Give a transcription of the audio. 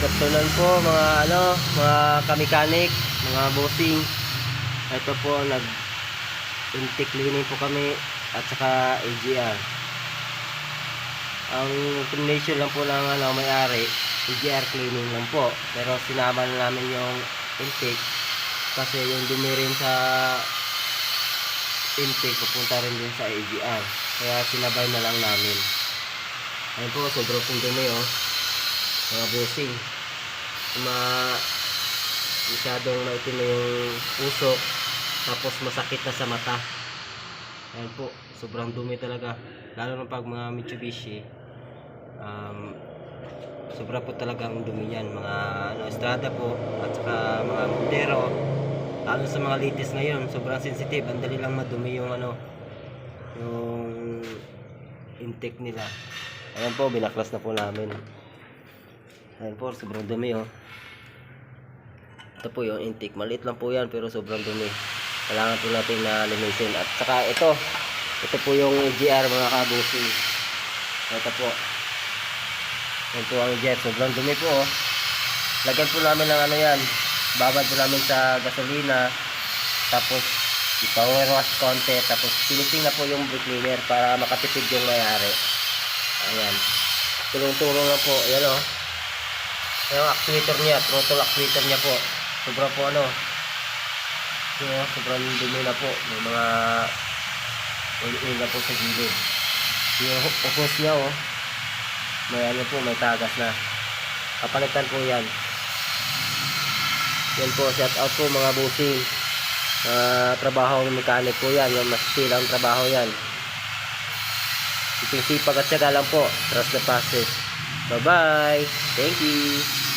Good afternoon po mga mga kamekanik, mga bossing. Ito po intake cleaning po kami at saka AGR. Ang combination lang po ng may-ari, AGR cleaning lang po. Pero sinama na namin yung intake kasi yung dumi rin sa intake pupunta rin din sa AGR. Kaya sinabay na lang namin. Ayun po, sobrang pong dumi mga bossing. Masyadong maitim na yung usok, tapos masakit na sa mata. Ayan po, sobrang dumi talaga, lalo na pag mga Mitsubishi. Sobra po talaga ang dumi yan, mga Strada po at saka mga Montero. Lalo sa mga latest ngayon, sobrang sensitive, ang dali lang madumi yung yung intake nila. Ayan po, binaklas na po namin. Ayan po, sobrang dumi Ito po yung intake. Maliit lang po yan pero sobrang dumi. Kailangan po natin na linisin. At saka ito po yung AGR mga kabusi. Ito po. Ayan po ang AGR. Sobrang dumi po Lagyan po namin ng yan. Babad po namin sa gasolina. Tapos i-power wash konti. Tapos finishing na po yung brake cleaner para makatipid yung may-ari. Ayan. Tulong-tulong lang po. Ayan yung actuator niya, throttle actuator niya po. Sobrang po sobrang dumi na po. May mga oil na po sa gilid. Yung hose niya may may tagas na. Kapalitan po yan. Yan po, shout out po mga bossing. Trabaho ng mechanic po yan. Yung mas silang trabaho yan. Sipag at syaga lang po. Trust the process. Bye bye. Thank you.